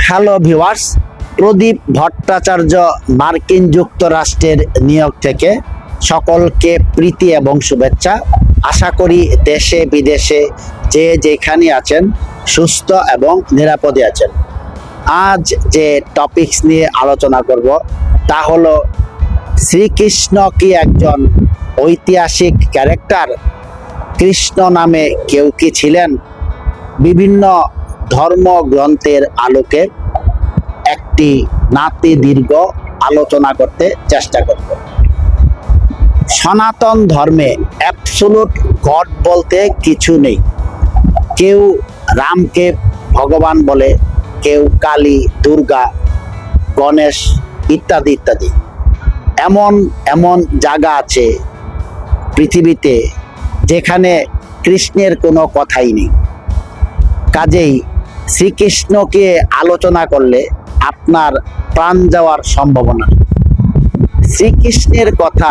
Hello viewers, প্রদীপ ভট্টাচার্য মার্কিন যুক্তরাষ্ট্রের নিয়োগ থেকে সকলকে প্রীতি এবং শুভেচ্ছা। আশা করি দেশে বিদেশে যে যেখানে আছেন সুস্থ এবং নিরাপদে আছেন। আজ যে টপিকস নিয়ে আলোচনা করব তা হলো শ্রীকৃষ্ণ কি একজন ঐতিহাসিক ক্যারেক্টার? কৃষ্ণ নামে কেউ কি ছিলেন? বিভিন্ন ধর্মগ্রন্থের আলোকে একটি নাতি দীর্ঘ আলোচনা করতে চেষ্টা করব। সনাতন ধর্মে অ্যাবসোলুট গড বলতে কিছু নেই। কেউ রামকে ভগবান বলে, কেউ কালী, দুর্গা, গণেশ ইত্যাদি ইত্যাদি। এমন এমন জায়গা আছে পৃথিবীতে যেখানে কৃষ্ণের কোনো কথাই নেই। কাজেই শ্রীকৃষ্ণকে আলোচনা করলে আপনার প্রাণ যাওয়ার সম্ভাবনা। শ্রীকৃষ্ণের কথা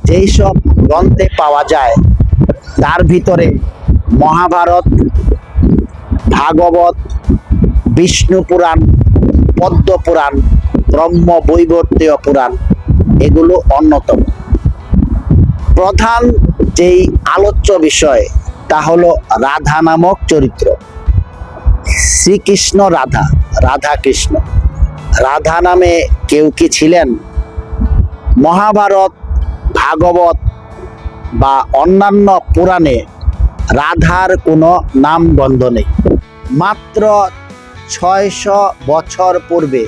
যেই সব গ্রন্থে পাওয়া যায় তার ভিতরে মহাভারত, ভাগবত, বিষ্ণু পুরাণ, পদ্ম পুরাণ, ব্রহ্ম বৈবর্তীয় পুরাণ এগুলো অন্যতম। প্রধান যেই আলোচ্য বিষয় তা হলো রাধা নামক চরিত্র। শ্রীকৃষ্ণ রাধা, রাধা কৃষ্ণ। রাধা নামে কেউ কি ছিলেন? মহাভারত, ভাগবত বা অন্যান্য পুরাণে রাধার কোনো নামগন্ধ নেই। মাত্র 600 বছর পূর্বে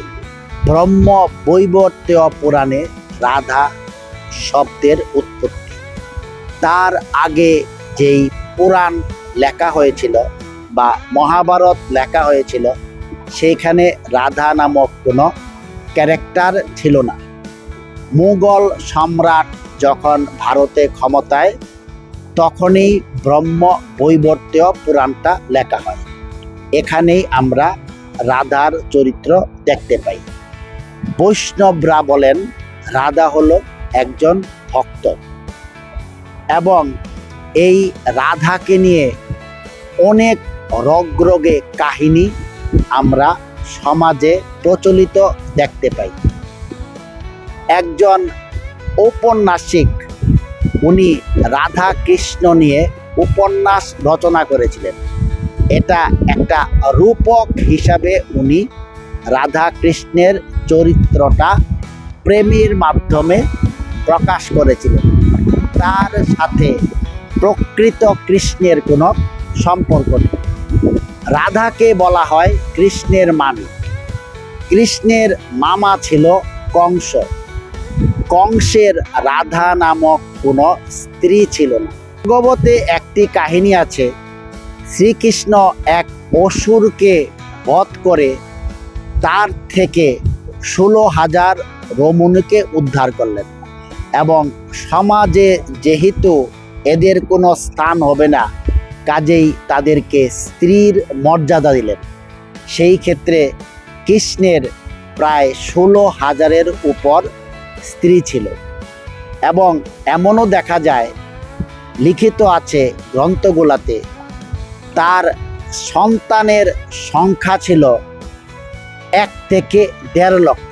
ব্রহ্ম বৈবর্তীয় পুরাণে রাধা শব্দের উৎপত্তি। তার আগে যেই পুরাণ লেখা হয়েছিল বা মহাভারত লেখা হয়েছিল সেইখানে রাধা নামক কোনো ক্যারেক্টার ছিল না। মুঘল সম্রাট যখন ভারতে ক্ষমতায় তখনই ব্রহ্ম বৈবর্তীয় পুরাণটা লেখা হয়। এখানেই আমরা রাধার চরিত্র দেখতে পাই। বৈষ্ণবরা বলেন রাধা হলো একজন ভক্ত, এবং এই রাধাকে নিয়ে অনেক রগরগে কাহিনী আমরা সমাজে প্রচলিত দেখতে পাই। একজন ঔপন্যাসিক উনি রাধা কৃষ্ণ নিয়ে উপন্যাস রচনা করেছিলেন। এটা একটা রূপক হিসাবে উনি রাধা কৃষ্ণের চরিত্রটা প্রেমের মাধ্যমে প্রকাশ করেছিলেন। তার সাথে প্রকৃত কৃষ্ণের কোনো সম্পর্ক নেই। রাধাকে বলা হয় কৃষ্ণের মামি। কৃষ্ণের মামা ছিল কংস। কংসের রাধা নামক কোনো স্ত্রী ছিল না। ভাগবতে একটি কাহিনী আছে, শ্রীকৃষ্ণ এক অসুরকে বধ করে তার থেকে 16,000 রমণীকে উদ্ধার করলেন, এবং সমাজে যেহেতু এদের কোনো স্থান হবে না কাজেই তাদেরকে স্ত্রীর মর্যাদা দিলেন। সেই ক্ষেত্রে কৃষ্ণের প্রায় 16,000-এর উপর স্ত্রী ছিল, এবং এমনও দেখা যায় লিখিত আছে গ্রন্থগুলাতে তার সন্তানের সংখ্যা ছিল 1 থেকে 1.5 লক্ষ।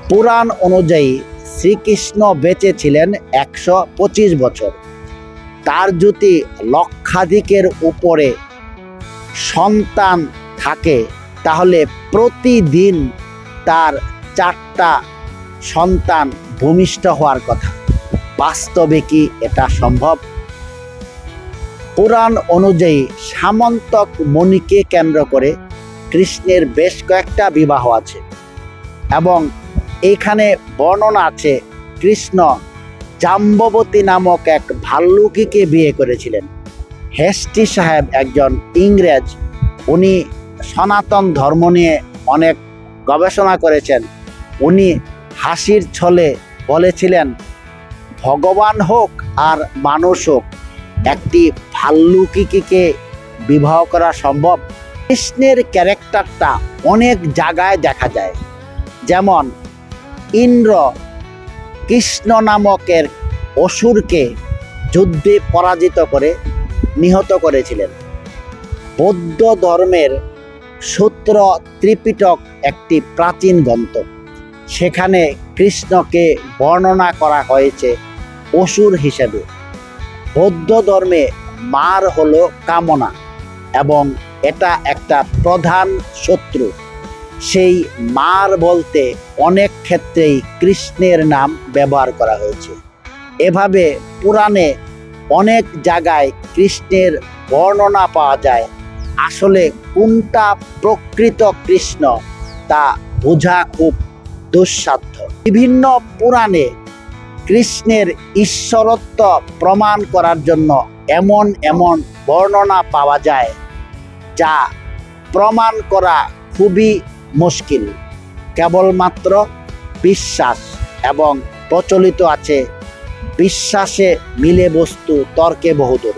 পুরাণ অনুযায়ী শ্রীকৃষ্ণ বেঁচে ছিলেন 125 বছর। তার যদি লক্ষাধিকের উপরে সন্তান থাকে তাহলে প্রতিদিন তার 4টা সন্তান ভূমিষ্ঠ হওয়ার কথা। বাস্তবে কি এটা সম্ভব? পুরাণ অনুযায়ী সামন্তক মণিকে কেন্দ্র করে কৃষ্ণের বেশ কয়েকটা বিবাহ আছে, এবং এখানে বর্ণনা আছে কৃষ্ণ জাম্ববতী নামক এক ভাল্লুকীকে বিয়ে করেছিলেন। হেস্টি সাহেব একজন ইংরেজ, উনি সনাতন ধর্ম নিয়ে অনেক গবেষণা করেছেন। উনি হাসির ছলে বলেছিলেন ভগবান হোক আর মানুষ হোক, একটি ভাল্লুকীকে বিবাহ করা সম্ভব? কৃষ্ণের ক্যারেক্টারটা অনেক জায়গায় দেখা যায়। যেমন ইন্দ্র কৃষ্ণ নামকের অসুরকে যুদ্ধে পরাজিত করে নিহত করেছিলেন। বৌদ্ধ ধর্মের সূত্র ত্রিপিটক একটি প্রাচীন গ্রন্থ। সেখানে কৃষ্ণকে বর্ণনা করা হয়েছে অসুর হিসেবে। বৌদ্ধ ধর্মে মার হলো কামনা এবং এটা একটা প্রধান শত্রু। সেই মার বলতে অনেক ক্ষেত্রেই কৃষ্ণের নাম ব্যবহার করা হয়েছে। এভাবে পুরাণে অনেক জায়গায় কৃষ্ণের বর্ণনা পাওয়া যায়। আসলে কোনটা প্রকৃত কৃষ্ণ তা বোঝা খুব দুঃসাধ্য। বিভিন্ন পুরাণে কৃষ্ণের ঈশ্বরত্ব প্রমাণ করার জন্য এমন এমন বর্ণনা পাওয়া যায় যা প্রমাণ করা খুবই মুশকিল। কেবলমাত্র বিশ্বাস এবং প্রচলিত আছে বিশ্বাসে মিলে বস্তু তর্কে বহুদূর।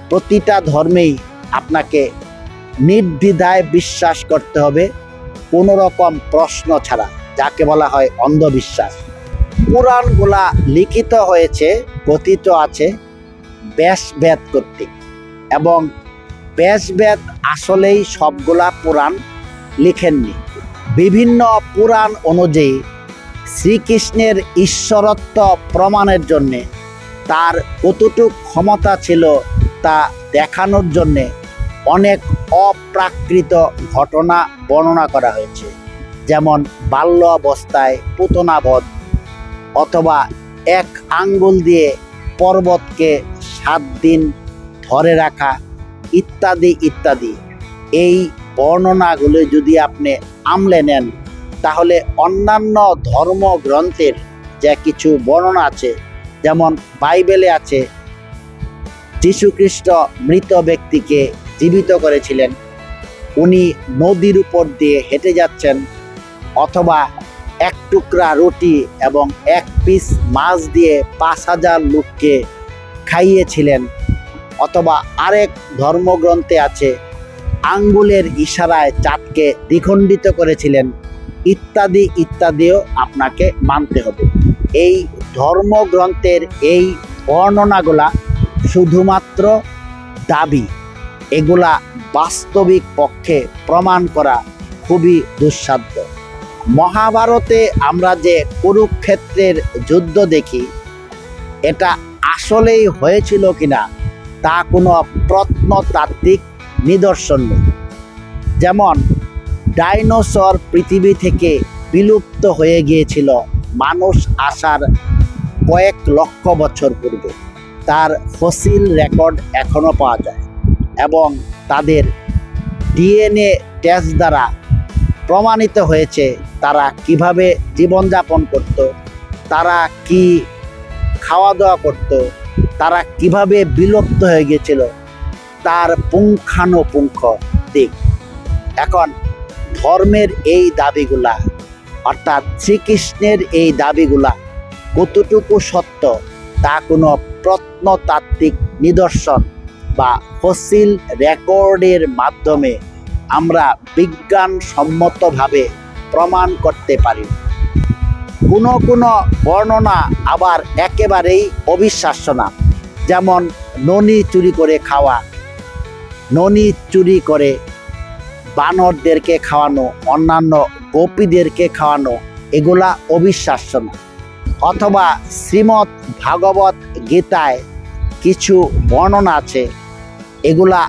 প্রতিটা ধর্মেই আপনাকে নির্দ্বিধায় বিশ্বাস করতে হবে, কোনো রকম প্রশ্ন ছাড়া, যাকে বলা হয় অন্ধবিশ্বাস। পুরাণগুলা লিখিত হয়েছে, কথিত আছে ব্যাসবেদ কর্তৃক, এবং ব্যাসবেদ আসলেই সবগুলা পুরাণ লিখেননি। বিভিন্ন পুরাণ অনুযায়ী শ্রীকৃষ্ণের ঈশ্বরত্ব প্রমাণের জন্যে তার কতটুকু ক্ষমতা ছিল তা দেখানোর জন্যে অনেক অপ্রাকৃত ঘটনা বর্ণনা করা হয়েছে। যেমন বাল্য অবস্থায় পুতনাবধ, অথবা এক আঙ্গুল দিয়ে পর্বতকে 7 দিন ধরে রাখা, ইত্যাদি ইত্যাদি। এই বর্ণনাগুলো যদি আপনি আমলে নেন তাহলে অন্যান্য ধর্মগ্রন্থের যে কিছু বর্ণনা আছে, যেমন বাইবেলে আছে যীশুখ্রিস্ট মৃত ব্যক্তিকে জীবিত করেছিলেন, উনি নদীর উপর দিয়ে হেঁটে যাচ্ছেন, অথবা এক টুকরা রুটি এবং 1 পিস মাছ দিয়ে 5000 লোককে খাইয়েছিলেন, অথবা আরেক ধর্মগ্রন্থে আছে আঙ্গুলের ইশারায় চাঁদকে দ্বিখণ্ডিত করেছিলেন, ইত্যাদি ইত্যাদিও আপনাকে মানতে হবে। এই ধর্মগ্রন্থের এই বর্ণনাগুলা শুধুমাত্র দাবি, এগুলা বাস্তবিক পক্ষে প্রমাণ করা খুবই দুঃসাধ্য। মহাভারতে আমরা যে কুরুক্ষেত্রের যুদ্ধ দেখি, এটা আসলেই হয়েছিল কিনা তা কোনো প্রত্নতাত্ত্বিক নিদর্শন নেই। যেমন ডাইনোসর পৃথিবী থেকে বিলুপ্ত হয়ে গিয়েছিল মানুষ আসার কয়েক লক্ষ বছর পূর্বে, তার ফসিল রেকর্ড এখনো পাওয়া যায়, এবং তাদের ডিএনএ টেস্ট দ্বারা প্রমাণিত হয়েছে তারা কিভাবে জীবনযাপন করত, তারা কি খাওয়া দাওয়া করত, তারা কিভাবে বিলুপ্ত হয়ে গিয়েছিল, তার পুঙ্খানুপুঙ্খ দিক। এখন ধর্মের এই দাবিগুলা, অর্থাৎ শ্রীকৃষ্ণের এই দাবিগুলা কতটুকু সত্য তা কোনো প্রত্নতাত্ত্বিক নিদর্শন বা ফসিল রেকর্ডের মাধ্যমে আমরা বিজ্ঞানসম্মতভাবে প্রমাণ করতে পারি। কোনো কোনো বর্ণনা আবার একেবারেই অবিশ্বাস্য না। যেমন ননি চুরি করে খাওয়া, ননি চুরি করে বানরদেরকে খাওয়ানো, অন্যান্য গোপীদেরকে খাওয়ানো, এগুলা অবিশ্বাস্য না। অথবা শ্রীমৎ ভাগবত গীতায় কিছু বর্ণনা আছে, এগুলা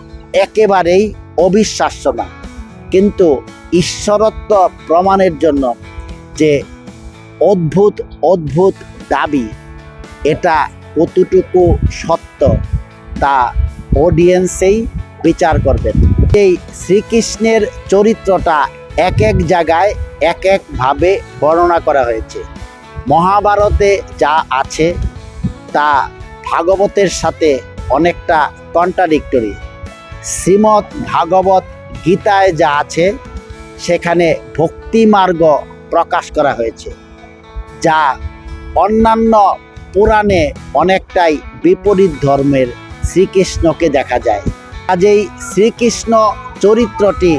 একেবারেই অবিশ্বাস্য না। কিন্তু ঈশ্বরত্ব প্রমাণের জন্য যে অদ্ভুত অদ্ভুত দাবি, এটা কতটুকু সত্য তা অডিয়েন্সেই বিচার করবেন। এই শ্রীকৃষ্ণের চরিত্রটা এক এক জায়গায় এক একভাবে বর্ণনা করা হয়েছে। মহাভারতে যা আছে তা ভাগবতের সাথে অনেকটা কন্ট্রাডিক্টরি। শ্রীমৎ ভাগবত গীতায় যা আছে সেখানে ভক্তিমার্গ প্রকাশ করা হয়েছে, যা অন্যান্য পুরাণে অনেকটাই বিপরীত ধর্মের শ্রীকৃষ্ণকে দেখা যায়। কাজেই শ্রীকৃষ্ণ চরিত্রটি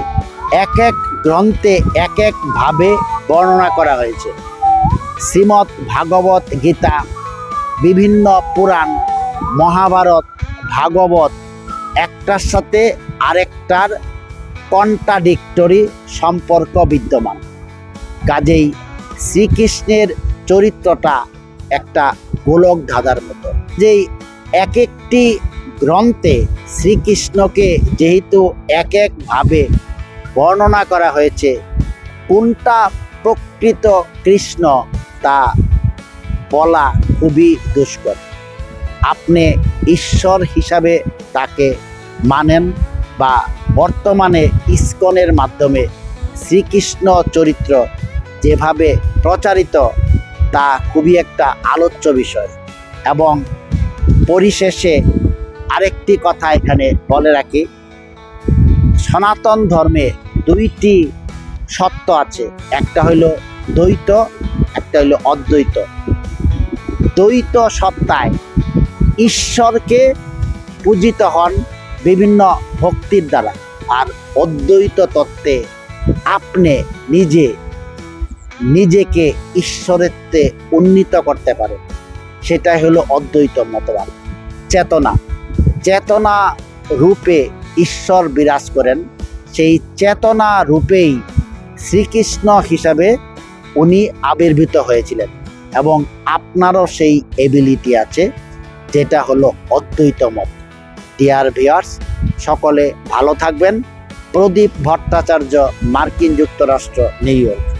এক এক গ্রন্থে এক একভাবে বর্ণনা করা হয়েছে। শ্রীমৎ ভাগবত গীতা, বিভিন্ন পুরাণ, মহাভারত, ভাগবত একটার সাথে আরেকটার কন্ট্রাডিক্টরি সম্পর্ক বিদ্যমান। কাজেই শ্রীকৃষ্ণের চরিত্রটা একটা গোলক ধাঁধার মতো, যেই এক একটি গ্রন্থে শ্রীকৃষ্ণকে যেহেতু এক একভাবে বর্ণনা করা হয়েছে, কোনটা প্রকৃত কৃষ্ণ তা বলা খুবই দুষ্কর। আপনি ঈশ্বর হিসাবে তাকে মানেন বা বর্তমানে ইসকনের মাধ্যমে শ্রীকৃষ্ণ চরিত্র যেভাবে প্রচারিত তা খুবই একটা আলোচ্য বিষয়। এবং পরিশেষে আরেকটি কথা এখানে বলে রাখি, সনাতন ধর্মে দুইটি সত্য আছে, একটা হইল দ্বৈত, একটা হইল অদ্বৈত। দ্বৈত সত্তায় ঈশ্বরকে পূজিত হন বিভিন্ন ভক্তির দ্বারা, আর অদ্বৈত তত্ত্বে আপনি নিজেকে ঈশ্বরেত্বে উন্নীত করতে পারেন। সেটাই হলো অদ্বৈত মতবাদ। চেতনা রূপে ঈশ্বর বিরাজ করেন, সেই চেতনা রূপেই শ্রীকৃষ্ণ হিসাবে উনি আবির্ভূত হয়েছিলেন। এবং আপনারও সেই এবিলিটি আছে, যেটা হলো অদ্বৈত মত। ডিয়ার ভিউয়ার্স, সকলে ভালো থাকবেন। প্রদীপ ভট্টাচার্য, মার্কিন যুক্তরাষ্ট্র, নিউ ইয়র্ক।